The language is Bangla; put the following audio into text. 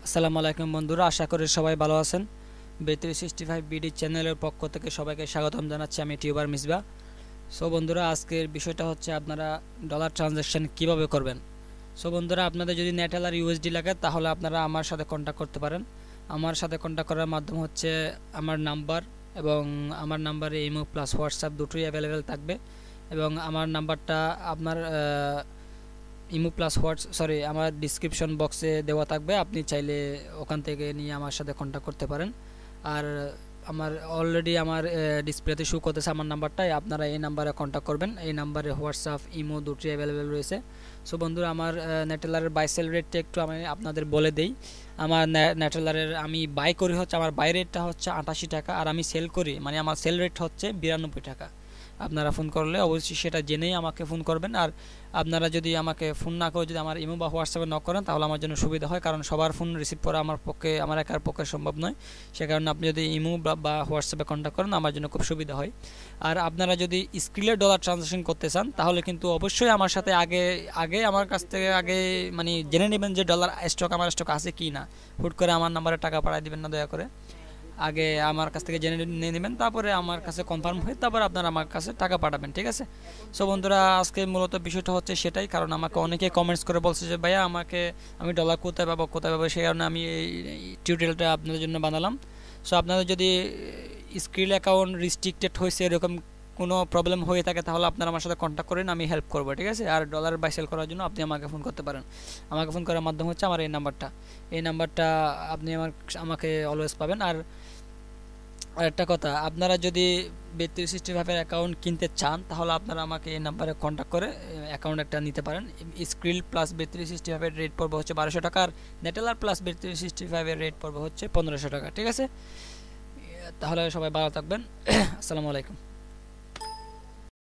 আসসালামু আলাইকুম বন্ধুরা, আশা করি সবাই ভালো আছেন। বে365 বিডি চ্যানেলের পক্ষ থেকে সবাইকে স্বাগতম জানাচ্ছি। আমি টিউবার মিসবা। সো বন্ধুরা, আজকের বিষয়টা হচ্ছে আপনারা ডলার ট্রানজ্যাকশন কিভাবে করবেন। সো বন্ধুরা, আপনাদের যদি নেটেল আর ইউএসডি লাগে তাহলে আপনারা আমার সাথে কন্ট্যাক্ট করতে পারেন। আমার সাথে কন্ট্যাক্ট করার মাধ্যম হচ্ছে আমার নাম্বার, এবং আমার নাম্বারে ইমো প্লাস হোয়াটসঅ্যাপ দুটোই অ্যাভেলেবেল থাকবে। এবং আমার নাম্বারটা আপনার ইমো প্লাস আমার ডিসক্রিপশন বক্সে দেওয়া থাকবে, আপনি চাইলে ওখান থেকে নিয়ে আমার সাথে কন্ট্যাক্ট করতে পারেন। আর আমার অলরেডি আমার ডিসপ্লেতে শো করতেছে আমার নাম্বারটাই, আপনারা এই নাম্বারে কন্ট্যাক্ট করবেন। এই নাম্বারে হোয়াটসঅ্যাপ ইমো দুটোই অ্যাভেলেবেল রয়েছে। সো বন্ধুরা, আমার নেটেলারের বাইসেল রেটটা একটু আমি আপনাদের বলে দেই। আমার নেটেলারের আমি বাই করি হচ্ছে, আমার বাই রেটটা হচ্ছে 88 টাকা, আর আমি সেল করি মানে আমার সেল রেট হচ্ছে 92 টাকা। আপনারা ফোন করলে অবশ্যই সেটা জেনেই আমাকে ফোন করবেন। আর আপনারা যদি আমাকে ফোন না করে যদি আমার ইমো বা হোয়াটসঅ্যাপে নক করেন তাহলে আমার জন্য সুবিধা হয়, কারণ সবার ফোন রিসিভ করা আমার একার পক্ষে সম্ভব নয়। সে কারণে আপনি যদি ইমো বা হোয়াটসঅ্যাপে কন্ট্যাক্ট করেন আমার জন্য খুব সুবিধা হয়। আর আপনারা যদি স্ক্রিলে ডলার ট্রানজ্যাকশন করতে চান তাহলে কিন্তু অবশ্যই আমার সাথে আগে আগে আমার কাছ থেকে আগে মানে জেনে নেবেন যে ডলার আমার স্টক আছে কি না। হুট করে আমার নাম্বারে টাকা পাঠিয়ে দিবেন না দয়া করে। আগে আমার কাছ থেকে জেনে নিয়ে নেবেন, তারপরে আমার কাছে কনফার্ম হয়ে তারপর আপনারা আমার কাছে টাকা পাঠাবেন, ঠিক আছে? সো বন্ধুরা, আজকে মূলত বিষয়টা হচ্ছে সেটাই, কারণ আমাকে অনেকে কমেন্টস করে বলছে যে ভাইয়া আমি ডলার কোথায় পাবো, সেই কারণে আমি এই টিউটোরিয়ালটা আপনাদের জন্য বানালাম। সো আপনাদের যদি স্ক্রিল অ্যাকাউন্ট রিস্ট্রিক্টেড হয়েছে এরকম কোনো প্রবলেম হয়ে থাকে তাহলে আপনারা আমার সাথে কন্ট্যাক্ট করেন, আমি হেল্প করবো, ঠিক আছে? আর ডলার বাই সেল করার জন্য আপনি আমাকে ফোন করতে পারেন। আমাকে ফোন করার মাধ্যম হচ্ছে আমার এই নাম্বারটা আপনি আমাকে অলওয়েজ পাবেন। আর একটা কথা, আপনারা যদি বে365 অ্যাকাউন্ট কিনতে চান তাহলে আপনারা আমাকে এই নাম্বারে কন্ট্যাক্ট করে অ্যাকাউন্ট একটা নিতে পারেন। স্ক্রিল প্লাস বে365 এর রেট পড়বে হচ্ছে 1200 টাকা, আর নেটেলার প্লাস বে365 এর রেট পড়বে হচ্ছে 1500 টাকা, ঠিক আছে? তাহলে সবাই ভালো থাকবেন। আসসালামু আলাইকুম।